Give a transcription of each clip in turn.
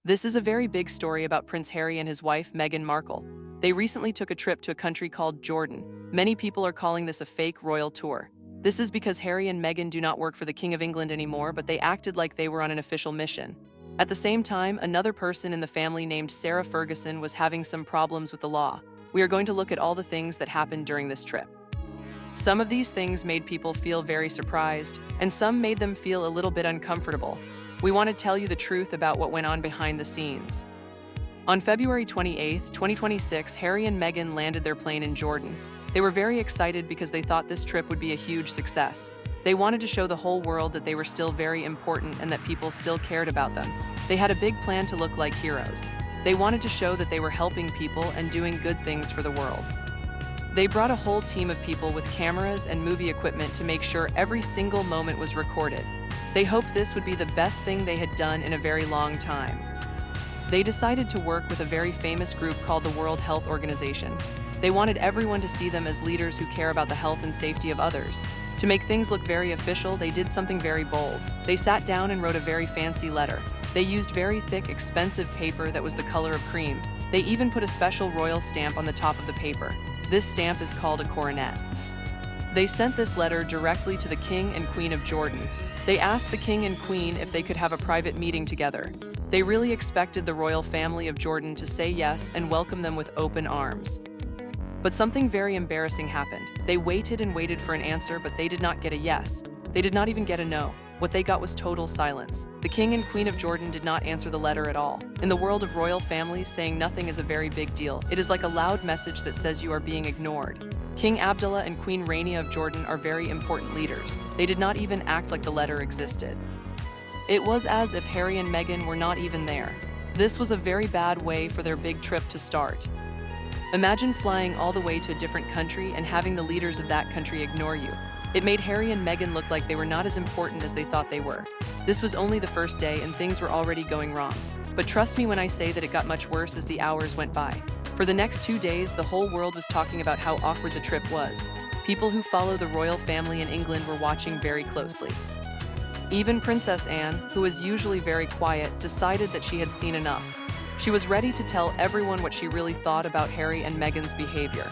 This is a very big story about Prince Harry and his wife, Meghan Markle. They recently took a trip to a country called Jordan. Many people are calling this a fake royal tour. This is because Harry and Meghan do not work for the King of England anymore, but they acted like they were on an official mission. At the same time, another person in the family named Sarah Ferguson was having some problems with the law. We are going to look at all the things that happened during this trip. Some of these things made people feel very surprised, and some made them feel a little bit uncomfortable. We want to tell you the truth about what went on behind the scenes. On February 28, 2026, Harry and Meghan landed their plane in Jordan. They were very excited because they thought this trip would be a huge success. They wanted to show the whole world that they were still very important and that people still cared about them. They had a big plan to look like heroes. They wanted to show that they were helping people and doing good things for the world. They brought a whole team of people with cameras and movie equipment to make sure every single moment was recorded. They hoped this would be the best thing they had done in a very long time. They decided to work with a very famous group called the World Health Organization. They wanted everyone to see them as leaders who care about the health and safety of others. To make things look very official, they did something very bold. They sat down and wrote a very fancy letter. They used very thick, expensive paper that was the color of cream. They even put a special royal stamp on the top of the paper. This stamp is called a coronet. They sent this letter directly to the King and Queen of Jordan. They asked the King and Queen if they could have a private meeting together. They really expected the royal family of Jordan to say yes and welcome them with open arms. But something very embarrassing happened. They waited and waited for an answer, but they did not get a yes. They did not even get a no. What they got was total silence. The King and Queen of Jordan did not answer the letter at all. In the world of royal families, saying nothing is a very big deal. It is like a loud message that says you are being ignored. King Abdullah and Queen Rania of Jordan are very important leaders. They did not even act like the letter existed. It was as if Harry and Meghan were not even there. This was a very bad way for their big trip to start. Imagine flying all the way to a different country and having the leaders of that country ignore you. It made Harry and Meghan look like they were not as important as they thought they were. This was only the first day and things were already going wrong. But trust me when I say that it got much worse as the hours went by. For the next 2 days, the whole world was talking about how awkward the trip was. People who follow the royal family in England were watching very closely. Even Princess Anne, who is usually very quiet, decided that she had seen enough. She was ready to tell everyone what she really thought about Harry and Meghan's behavior.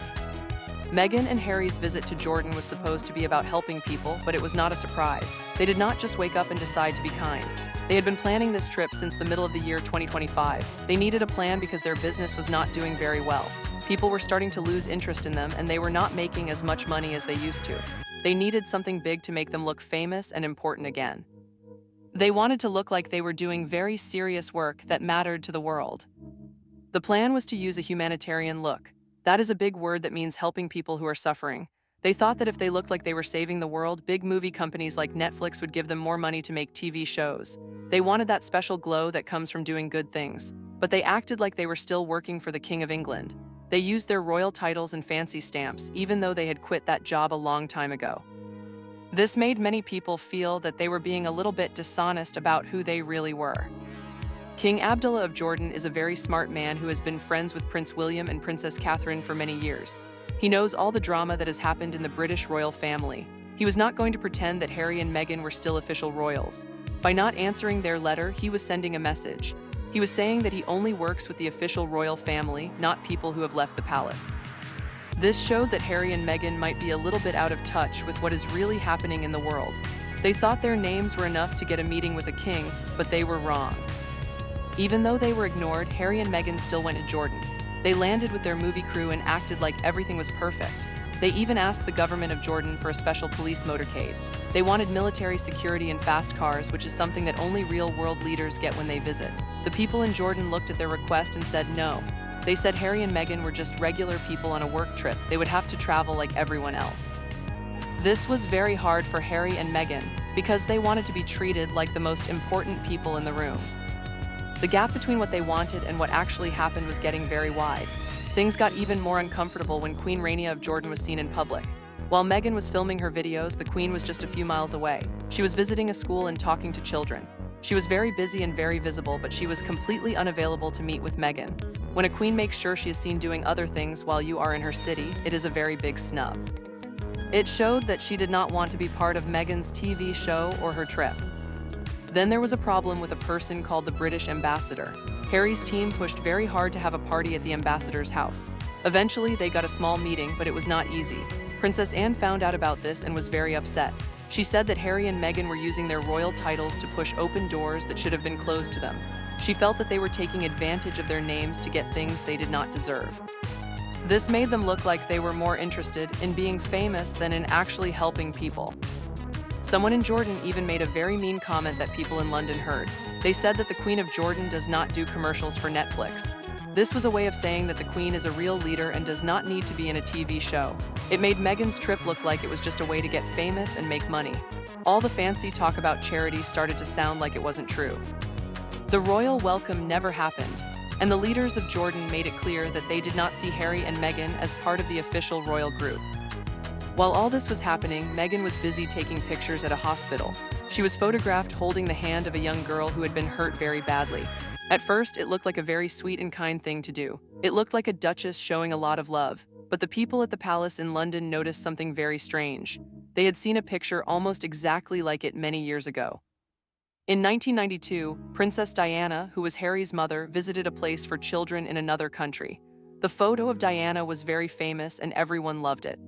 Meghan and Harry's visit to Jordan was supposed to be about helping people, but it was not a surprise. They did not just wake up and decide to be kind. They had been planning this trip since the middle of the year 2025. They needed a plan because their business was not doing very well. People were starting to lose interest in them and they were not making as much money as they used to. They needed something big to make them look famous and important again. They wanted to look like they were doing very serious work that mattered to the world. The plan was to use a humanitarian look. That is a big word that means helping people who are suffering. They thought that if they looked like they were saving the world, big movie companies like Netflix would give them more money to make TV shows. They wanted that special glow that comes from doing good things. But they acted like they were still working for the King of England. They used their royal titles and fancy stamps, even though they had quit that job a long time ago. This made many people feel that they were being a little bit dishonest about who they really were. King Abdullah of Jordan is a very smart man who has been friends with Prince William and Princess Catherine for many years. He knows all the drama that has happened in the British royal family. He was not going to pretend that Harry and Meghan were still official royals. By not answering their letter, he was sending a message. He was saying that he only works with the official royal family, not people who have left the palace. This showed that Harry and Meghan might be a little bit out of touch with what is really happening in the world. They thought their names were enough to get a meeting with a king, but they were wrong. Even though they were ignored, Harry and Meghan still went to Jordan. They landed with their movie crew and acted like everything was perfect. They even asked the government of Jordan for a special police motorcade. They wanted military security and fast cars, which is something that only real world leaders get when they visit. The people in Jordan looked at their request and said no. They said Harry and Meghan were just regular people on a work trip. They would have to travel like everyone else. This was very hard for Harry and Meghan because they wanted to be treated like the most important people in the room. The gap between what they wanted and what actually happened was getting very wide. Things got even more uncomfortable when Queen Rania of Jordan was seen in public. While Meghan was filming her videos, the Queen was just a few miles away. She was visiting a school and talking to children. She was very busy and very visible, but she was completely unavailable to meet with Meghan. When a queen makes sure she is seen doing other things while you are in her city, it is a very big snub. It showed that she did not want to be part of Meghan's TV show or her trip. Then there was a problem with a person called the British ambassador. Harry's team pushed very hard to have a party at the ambassador's house. Eventually, they got a small meeting, but it was not easy. Princess Anne found out about this and was very upset. She said that Harry and Meghan were using their royal titles to push open doors that should have been closed to them. She felt that they were taking advantage of their names to get things they did not deserve. This made them look like they were more interested in being famous than in actually helping people. Someone in Jordan even made a very mean comment that people in London heard. They said that the Queen of Jordan does not do commercials for Netflix. This was a way of saying that the Queen is a real leader and does not need to be in a TV show. It made Meghan's trip look like it was just a way to get famous and make money. All the fancy talk about charity started to sound like it wasn't true. The royal welcome never happened, and the leaders of Jordan made it clear that they did not see Harry and Meghan as part of the official royal group. While all this was happening, Meghan was busy taking pictures at a hospital. She was photographed holding the hand of a young girl who had been hurt very badly. At first, it looked like a very sweet and kind thing to do. It looked like a duchess showing a lot of love. But the people at the palace in London noticed something very strange. They had seen a picture almost exactly like it many years ago. In 1992, Princess Diana, who was Harry's mother, visited a place for children in another country. The photo of Diana was very famous and everyone loved it.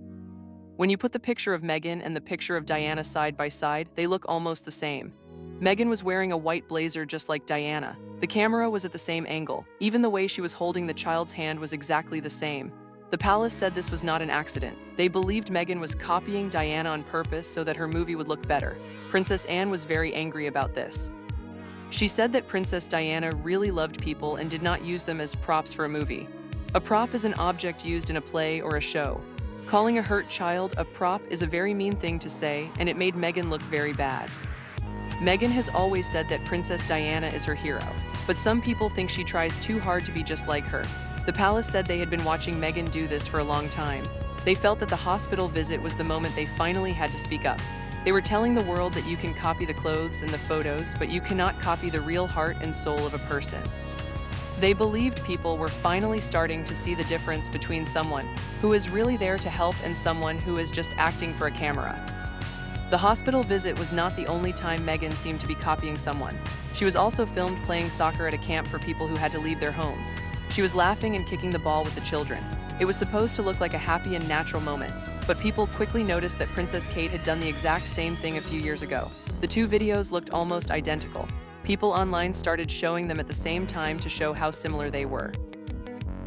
When you put the picture of Meghan and the picture of Diana side by side, they look almost the same. Meghan was wearing a white blazer just like Diana. The camera was at the same angle. Even the way she was holding the child's hand was exactly the same. The palace said this was not an accident. They believed Meghan was copying Diana on purpose so that her movie would look better. Princess Anne was very angry about this. She said that Princess Diana really loved people and did not use them as props for a movie. A prop is an object used in a play or a show. Calling a hurt child a prop is a very mean thing to say, and it made Meghan look very bad. Meghan has always said that Princess Diana is her hero, but some people think she tries too hard to be just like her. The palace said they had been watching Meghan do this for a long time. They felt that the hospital visit was the moment they finally had to speak up. They were telling the world that you can copy the clothes and the photos, but you cannot copy the real heart and soul of a person. They believed people were finally starting to see the difference between someone who is really there to help and someone who is just acting for a camera. The hospital visit was not the only time Meghan seemed to be copying someone. She was also filmed playing soccer at a camp for people who had to leave their homes. She was laughing and kicking the ball with the children. It was supposed to look like a happy and natural moment, but people quickly noticed that Princess Kate had done the exact same thing a few years ago. The two videos looked almost identical. People online started showing them at the same time to show how similar they were.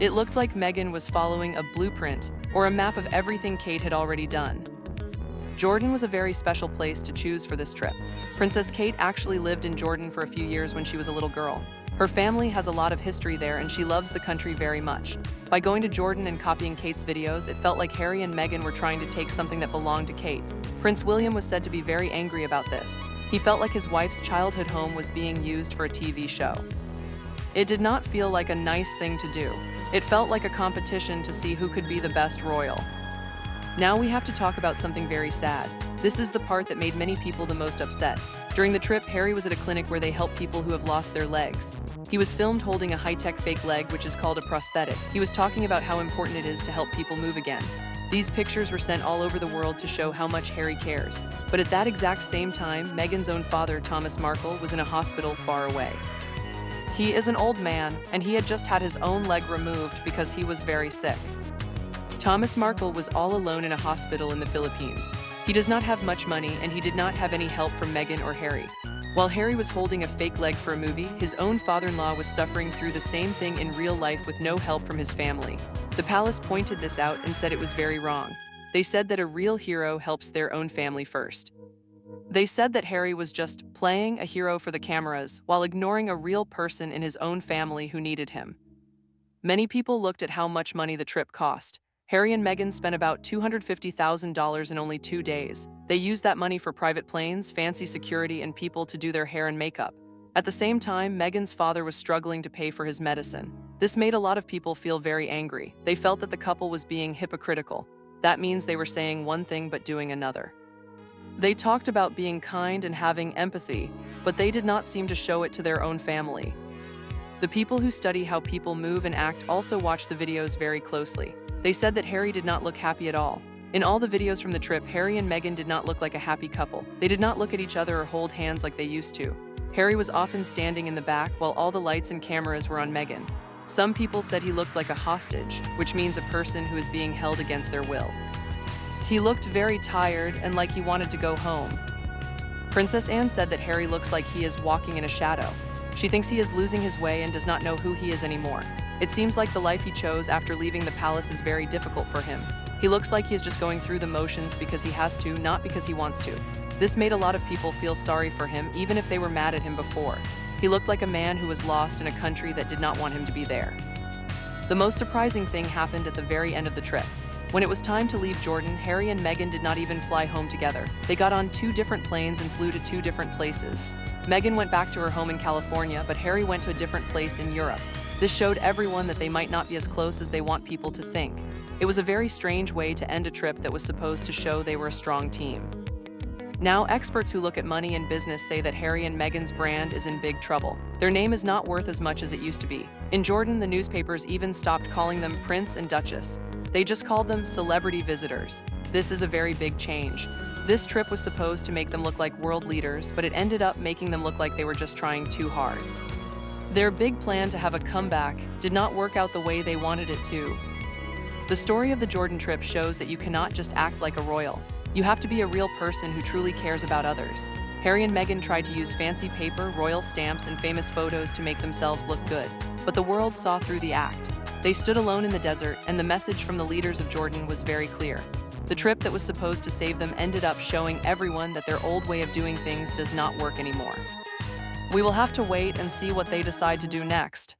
It looked like Meghan was following a blueprint or a map of everything Kate had already done. Jordan was a very special place to choose for this trip. Princess Kate actually lived in Jordan for a few years when she was a little girl. Her family has a lot of history there and she loves the country very much. By going to Jordan and copying Kate's videos, it felt like Harry and Meghan were trying to take something that belonged to Kate. Prince William was said to be very angry about this. He felt like his wife's childhood home was being used for a TV show. It did not feel like a nice thing to do. It felt like a competition to see who could be the best royal. Now we have to talk about something very sad. This is the part that made many people the most upset. During the trip, Harry was at a clinic where they help people who have lost their legs. He was filmed holding a high-tech fake leg, which is called a prosthetic. He was talking about how important it is to help people move again. These pictures were sent all over the world to show how much Harry cares. But at that exact same time, Meghan's own father, Thomas Markle, was in a hospital far away. He is an old man, and he had just had his own leg removed because he was very sick. Thomas Markle was all alone in a hospital in the Philippines. He does not have much money, and he did not have any help from Meghan or Harry. While Harry was holding a fake leg for a movie, his own father-in-law was suffering through the same thing in real life with no help from his family. The palace pointed this out and said it was very wrong. They said that a real hero helps their own family first. They said that Harry was just playing a hero for the cameras while ignoring a real person in his own family who needed him. Many people looked at how much money the trip cost. Harry and Meghan spent about $250,000 in only 2 days. They used that money for private planes, fancy security, and people to do their hair and makeup. At the same time, Meghan's father was struggling to pay for his medicine. This made a lot of people feel very angry. They felt that the couple was being hypocritical. That means they were saying one thing but doing another. They talked about being kind and having empathy, but they did not seem to show it to their own family. The people who study how people move and act also watched the videos very closely. They said that Harry did not look happy at all. In all the videos from the trip, Harry and Meghan did not look like a happy couple. They did not look at each other or hold hands like they used to. Harry was often standing in the back while all the lights and cameras were on Meghan. Some people said he looked like a hostage, which means a person who is being held against their will. He looked very tired and like he wanted to go home. Princess Anne said that Harry looks like he is walking in a shadow. She thinks he is losing his way and does not know who he is anymore. It seems like the life he chose after leaving the palace is very difficult for him. He looks like he is just going through the motions because he has to, not because he wants to. This made a lot of people feel sorry for him, even if they were mad at him before. He looked like a man who was lost in a country that did not want him to be there. The most surprising thing happened at the very end of the trip. When it was time to leave Jordan, Harry and Meghan did not even fly home together. They got on 2 different planes and flew to 2 different places. Meghan went back to her home in California, but Harry went to a different place in Europe. This showed everyone that they might not be as close as they want people to think. It was a very strange way to end a trip that was supposed to show they were a strong team. Now, experts who look at money and business say that Harry and Meghan's brand is in big trouble. Their name is not worth as much as it used to be. In Jordan, the newspapers even stopped calling them Prince and Duchess. They just called them celebrity visitors. This is a very big change. This trip was supposed to make them look like world leaders, but it ended up making them look like they were just trying too hard. Their big plan to have a comeback did not work out the way they wanted it to. The story of the Jordan trip shows that you cannot just act like a royal. You have to be a real person who truly cares about others. Harry and Meghan tried to use fancy paper, royal stamps, and famous photos to make themselves look good, but the world saw through the act. They stood alone in the desert, and the message from the leaders of Jordan was very clear. The trip that was supposed to save them ended up showing everyone that their old way of doing things does not work anymore. We will have to wait and see what they decide to do next.